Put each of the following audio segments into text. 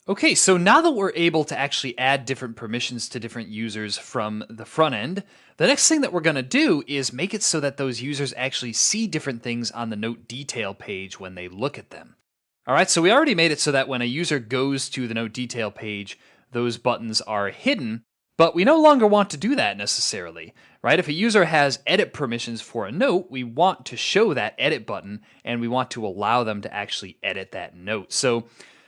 Okay, so now that we're able to actually add different permissions to different users from the front end, the next thing that we're going to do is make it so that those users actually see different things on the note detail page when they look at them. All right, so we already made it so that when a user goes to the note detail page, those buttons are hidden, but we no longer want to do that necessarily, right? If a user has edit permissions for a note, we want to show that edit button and we want to allow them to actually edit that note. So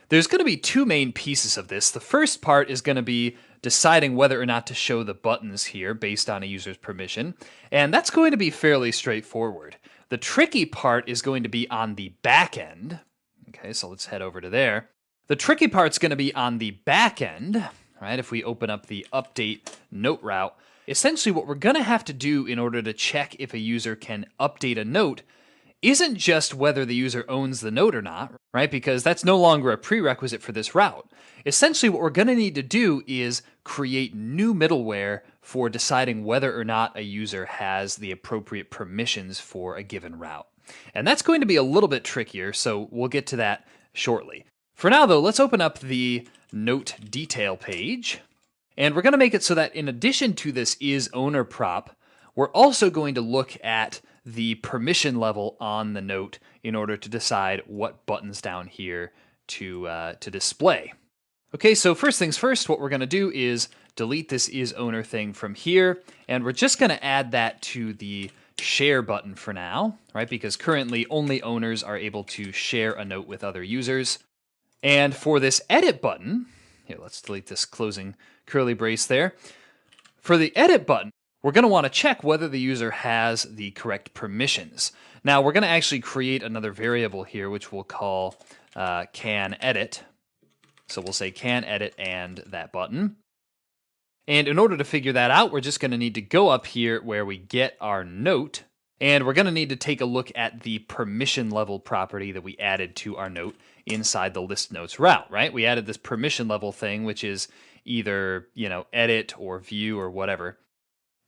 there's going to be two main pieces of this. The first part is going to be deciding whether or not to show the buttons here based on a user's permission, and that's going to be fairly straightforward. The tricky part is going to be on the back end. Okay, so let's head over to there. The tricky part's going to be on the back end, right? If we open up the update note route, essentially what we're going to have to do in order to check if a user can update a note isn't just whether the user owns the note or not, right? Because that's no longer a prerequisite for this route. Essentially, what we're going to need to do is create new middleware for deciding whether or not a user has the appropriate permissions for a given route. And that's going to be a little bit trickier, so we'll get to that shortly. For now, though, let's open up the note detail page. And we're going to make it so that in addition to this isOwner prop, we're also going to look at the permission level on the note in order to decide what buttons down here to display. Okay, so first things first, what we're going to do is delete this isOwner thing from here, and we're just going to add that to the share button for now, right? Because currently only owners are able to share a note with other users. And for this edit button, here, let's delete this closing curly brace there. For the edit button, we're going to want to check whether the user has the correct permissions. Now, we're going to actually create another variable here, which we'll call canEdit. So we'll say canEdit and that button. And in order to figure that out, we're just going to need to go up here where we get our note, and we're going to need to take a look at the permission level property that we added to our note inside the list notes route, right? We added this permission level thing, which is either, edit or view or whatever.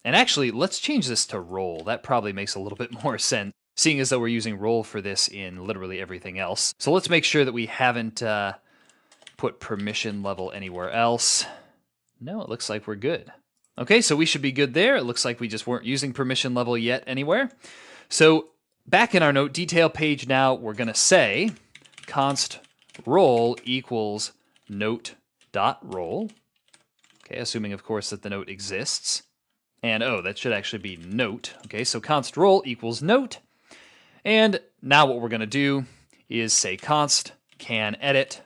And actually, let's change this to role. That probably makes a little bit more sense, seeing as though we're using role for this in literally everything else. So let's make sure that we haven't put permission level anywhere else. No, it looks like we're good. Okay, so we should be good there. It looks like we just weren't using permission level yet anywhere. So back in our note detail page now, we're going to say const role equals note.role. Okay, assuming, of course, that the note exists. And, that should actually be note. Okay, so const role equals note. And now what we're going to do is say const canEdit.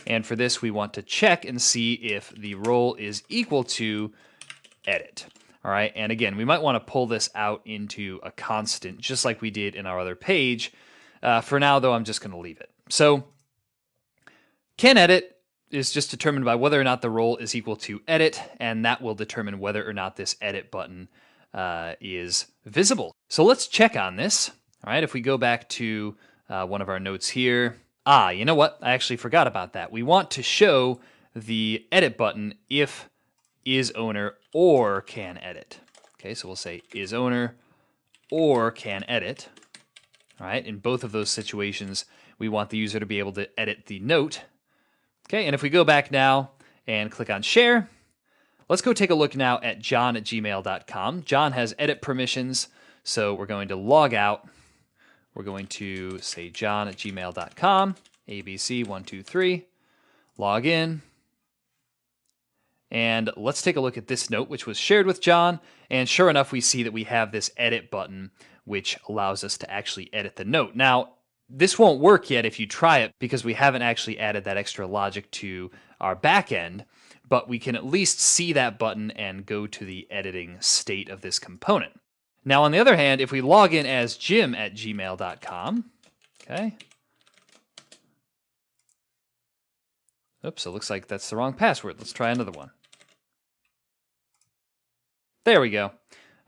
And for this, we want to check and see if the role is equal to edit. All right, and again, we might want to pull this out into a constant, just like we did in our other page. For now, though, I'm just going to leave it. So canEdit is just determined by whether or not the role is equal to edit, and that will determine whether or not this edit button is visible. So let's check on this. All right, if we go back to one of our notes here. You know what? I actually forgot about that. We want to show the edit button if isOwner or canEdit. Okay, so we'll say isOwner or canEdit. All right, in both of those situations, we want the user to be able to edit the note. Okay, and if we go back now and click on share, let's go take a look now at john@gmail.com. John has edit permissions, so we're going to log out. We're going to say john@gmail.com, ABC123, log in. And let's take a look at this note, which was shared with John. And sure enough, we see that we have this edit button, which allows us to actually edit the note. Now, this won't work yet if you try it because we haven't actually added that extra logic to our back end, but we can at least see that button and go to the editing state of this component. Now, on the other hand, if we log in as jim@gmail.com, okay. Oops, it looks like that's the wrong password. Let's try another one. There we go.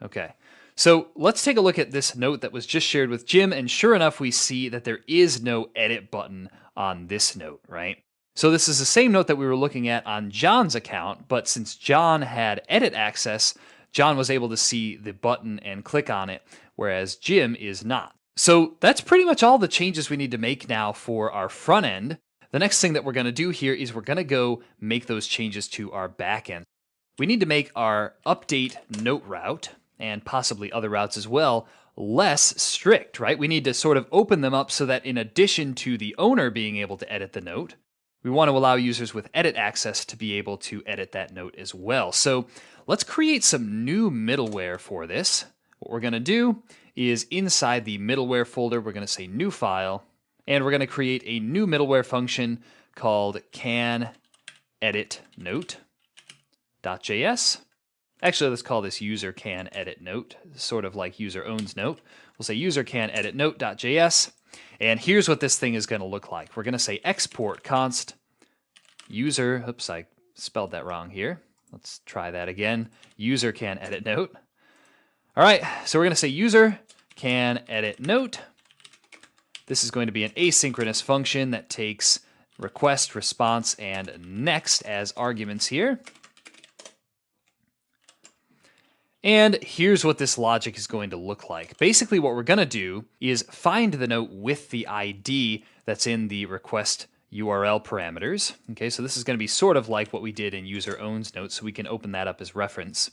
Okay. So let's take a look at this note that was just shared with Jim, and sure enough, we see that there is no edit button on this note, right? So this is the same note that we were looking at on John's account, but since John had edit access, John was able to see the button and click on it, whereas Jim is not. So that's pretty much all the changes we need to make now for our front end. the next thing that we're going to do here is we're going to go make those changes to our backend. We need to make our update note route, and possibly other routes as well, less strict, right? We need to sort of open them up so that in addition to the owner being able to edit the note, we want to allow users with edit access to be able to edit that note as well. So let's create some new middleware for this. What we're going to do is inside the middleware folder, we're going to say new file, and we're going to create a new middleware function called canEditNote.js. Actually, let's call this user can edit note, sort of like user owns note. We'll say user can edit note.js. And here's what this thing is going to look like. We're going to say export const user. Oops, I spelled that wrong here. Let's try that again. User can edit note. All right, so we're going to say user can edit note. This is going to be an asynchronous function that takes request, response, and next as arguments here. And here's what this logic is going to look like. Basically, what we're going to do is find the note with the ID that's in the request URL parameters. Okay, so this is going to be sort of like what we did in user owns note, so we can open that up as reference.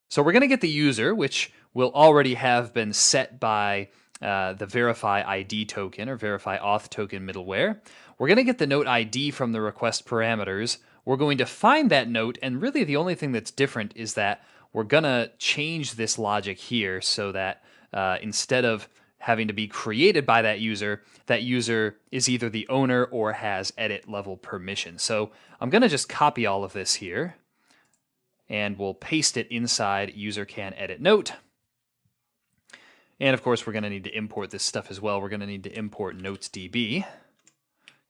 So we're going to get the user, which will already have been set by the verify ID token or verify auth token middleware. We're going to get the note ID from the request parameters. We're going to find that note, and really the only thing that's different is that we're going to change this logic here so that instead of having to be created by that user is either the owner or has edit level permission. So I'm going to just copy all of this here, and we'll paste it inside user can edit note. And of course, we're going to need to import this stuff as well. We're going to need to import notesdb.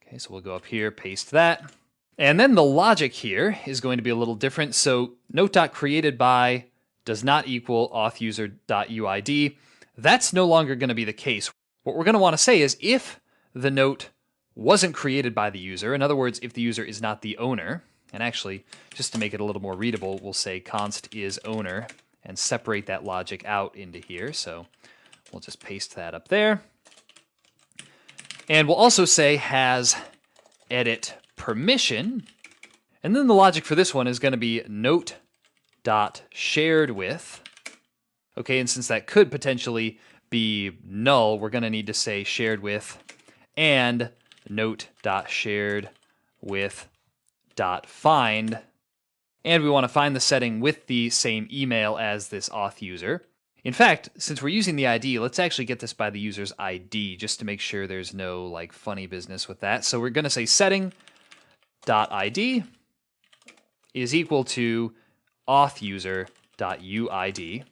Okay, so we'll go up here, paste that. And then the logic here is going to be a little different. So note.createdBy does not equal authUser.uid. That's no longer going to be the case. What we're going to want to say is if the note wasn't created by the user, in other words, if the user is not the owner, and actually, just to make it a little more readable, we'll say const is owner and separate that logic out into here. So we'll just paste that up there. And we'll also say has edit permission, and then the logic for this one is going to be note.sharedWith. Okay, and since that could potentially be null, we're going to need to say shared with and note.sharedWith.find, and we want to find the setting with the same email as this auth user. In fact, since we're using the ID, let's actually get this by the user's ID just to make sure there's no like funny business with that. So we're going to say setting.id is equal to authUser.uid.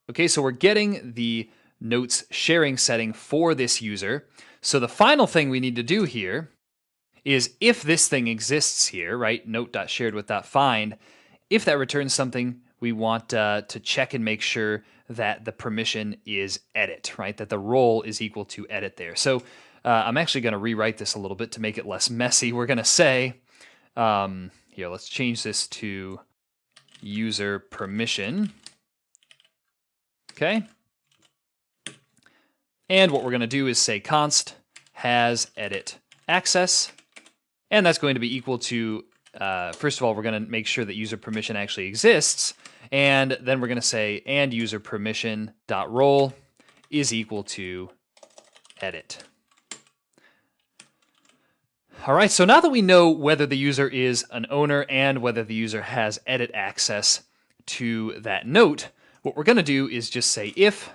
Okay, so we're getting the notes sharing setting for this user. So the final thing we need to do here is if this thing exists here, right, note.sharedWith.find, if that returns something, we want to check and make sure that the permission is edit, right, that the role is equal to edit there. So I'm actually going to rewrite this a little bit to make it less messy. We're going to say, here, let's change this to user permission. Okay. And what we're going to do is say const has edit access. And that's going to be equal to, first of all, we're going to make sure that user permission actually exists. And then we're going to say and user permission dot role is equal to edit. All right, so now that we know whether the user is an owner and whether the user has edit access to that note, what we're going to do is just say if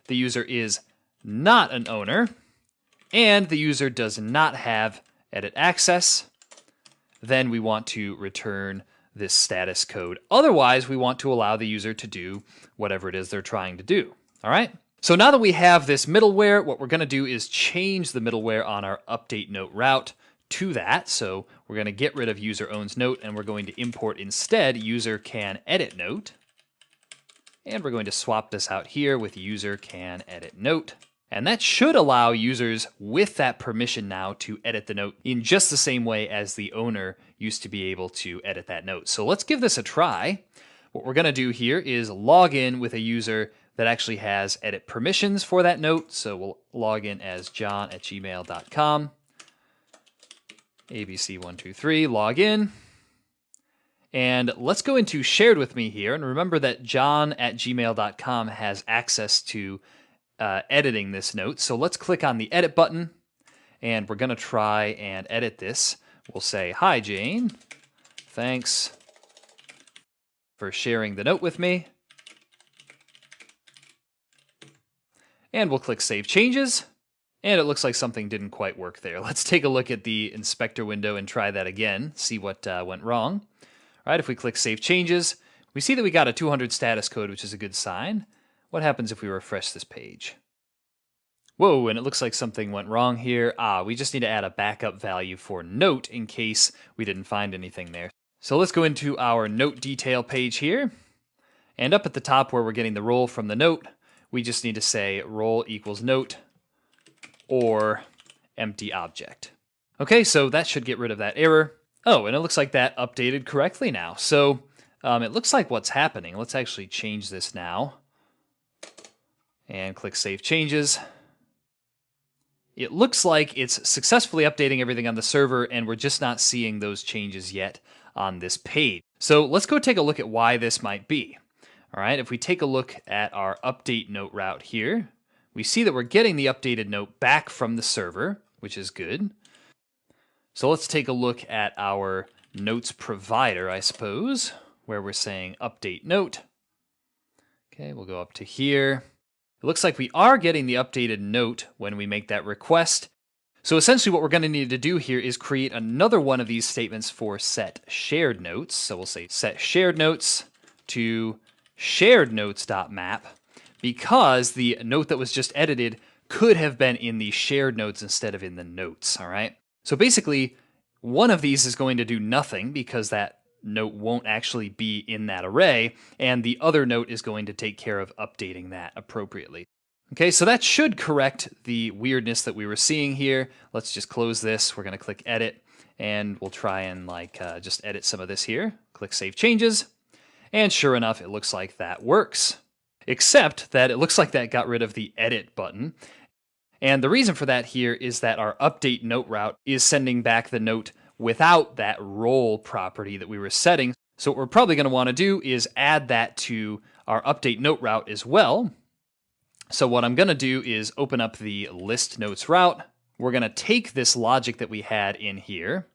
the user is not an owner and the user does not have edit access, then we want to return this status code. Otherwise, we want to allow the user to do whatever it is they're trying to do. All right? So now that we have this middleware, what we're going to do is change the middleware on our update note route to that. So we're going to get rid of user owns note and we're going to import instead user can edit note. And we're going to swap this out here with user can edit note. And that should allow users with that permission now to edit the note in just the same way as the owner used to be able to edit that note. So let's give this a try. What we're going to do here is log in with a user that actually has edit permissions for that note. So we'll log in as john@gmail.com. ABC123, log in. And let's go into shared with me here. And remember that john@gmail.com has access to editing this note. So let's click on the edit button and we're going to try and edit this. We'll say, hi, Jane. Thanks for sharing the note with me. And we'll click Save Changes. And it looks like something didn't quite work there. Let's take a look at the inspector window and try that again, see what went wrong. All right, if we click Save Changes, we see that we got a 200 status code, which is a good sign. What happens if we refresh this page? Whoa, and it looks like something went wrong here. We just need to add a backup value for note in case we didn't find anything there. So let's go into our note detail page here. And up at the top where we're getting the role from the note, we just need to say role equals note or empty object. Okay, so that should get rid of that error. Oh, and it looks like that updated correctly now. So it looks like what's happening. Let's actually change this now. And click Save Changes. It looks like it's successfully updating everything on the server, and we're just not seeing those changes yet on this page. So let's go take a look at why this might be. All right, if we take a look at our update note route here, we see that we're getting the updated note back from the server, which is good. So let's take a look at our notes provider, I suppose, where we're saying update note. Okay, we'll go up to here. It looks like we are getting the updated note when we make that request. So essentially what we're going to need to do here is create another one of these statements for set shared notes. So we'll say set shared notes to shared notes.map, because the note that was just edited could have been in the shared notes instead of in the notes, all right? So basically, one of these is going to do nothing because that note won't actually be in that array, and the other note is going to take care of updating that appropriately. Okay, so that should correct the weirdness that we were seeing here. Let's just close this. We're going to click Edit, and we'll try and just edit some of this here. Click Save Changes, and sure enough, it looks like that works. Except that it looks like that got rid of the Edit button. And the reason for that here is that our update note route is sending back the note without that role property that we were setting. So what we're probably going to want to do is add that to our update note route as well. So what I'm going to do is open up the list notes route. We're going to take this logic that we had in here,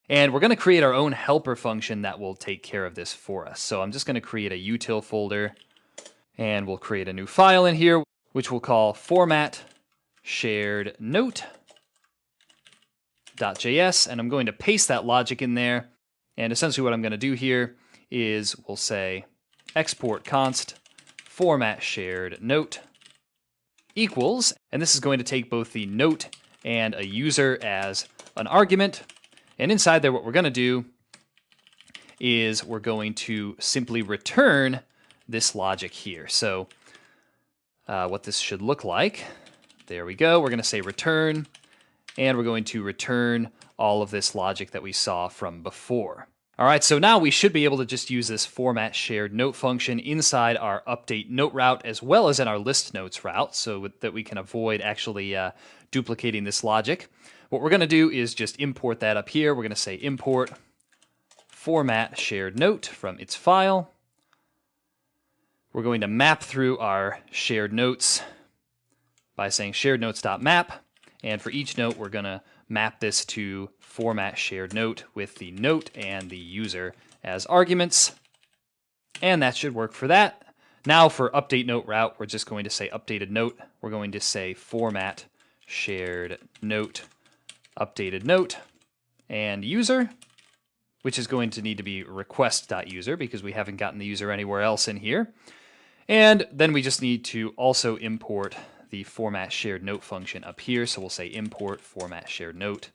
and we're going to create our own helper function that will take care of this for us. So I'm just going to create a util folder, and we'll create a new file in here, which we'll call format shared note.js, and I'm going to paste that logic in there. And essentially what I'm going to do here is we'll say export const format shared note equals, and this is going to take both the note and a user as an argument. And inside there, what we're going to do is we're going to simply return this logic here. So what this should look like, there we go. We're going to say return, and we're going to return all of this logic that we saw from before. All right, so now we should be able to just use this format shared note function inside our update note route as well as in our list notes route so that we can avoid actually duplicating this logic. What we're going to do is just import that up here. We're going to say import format shared note from its file. We're going to map through our shared notes by saying shared notes.map. And for each note, we're going to map this to format shared note with the note and the user as arguments. And that should work for that. Now for update note route, we're just going to say updated note. We're going to say format shared note, updated note, and user, which is going to need to be request.user because we haven't gotten the user anywhere else in here. And then we just need to also import the format shared note function up here. So we'll say import format shared note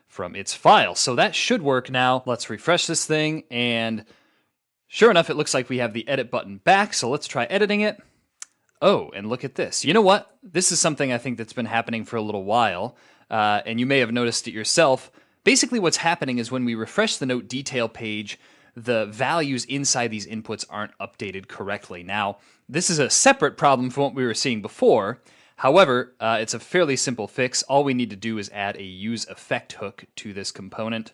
from its file. So that should work now. Let's refresh this thing, and sure enough, it looks like we have the edit button back. So let's try editing it. Oh, and look at this. You know what? This is something I think that's been happening for a little while, and you may have noticed it yourself. Basically what's happening is when we refresh the note detail page, the values inside these inputs aren't updated correctly. Now, this is a separate problem from what we were seeing before. However, it's a fairly simple fix. All we need to do is add a use effect hook to this component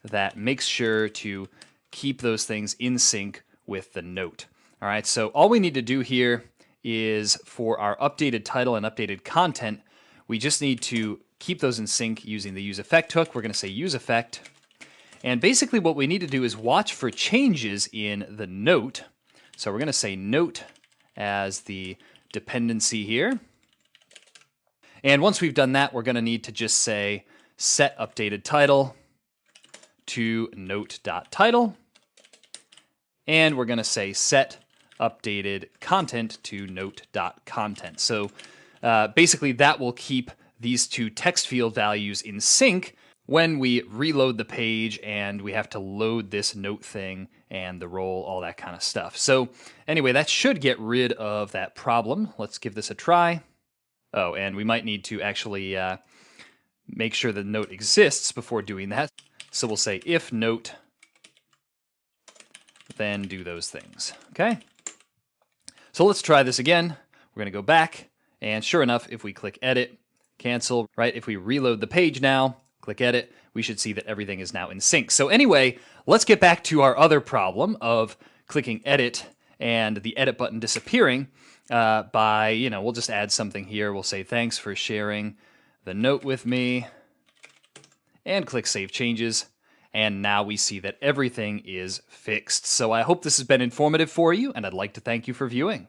that makes sure to keep those things in sync with the note. All right, so all we need to do here is for our updated title and updated content, we just need to keep those in sync using the use effect hook. We're going to say use effect. And basically what we need to do is watch for changes in the note. So we're going to say note as the dependency here. And once we've done that, we're going to need to just say set updated title to note.title. And we're going to say set updated content to note.content. So basically that will keep these two text field values in sync when we reload the page and we have to load this note thing and the role, all that kind of stuff. So anyway, that should get rid of that problem. Let's give this a try. Oh, and we might need to actually make sure the note exists before doing that. So we'll say if note, then do those things, okay? So let's try this again. We're gonna go back, and sure enough, if we click edit, cancel, right? If we reload the page now, click edit, we should see that everything is now in sync. So anyway, let's get back to our other problem of clicking edit and the edit button disappearing by, we'll just add something here. We'll say thanks for sharing the note with me and click save changes. And now we see that everything is fixed. So I hope this has been informative for you, and I'd like to thank you for viewing.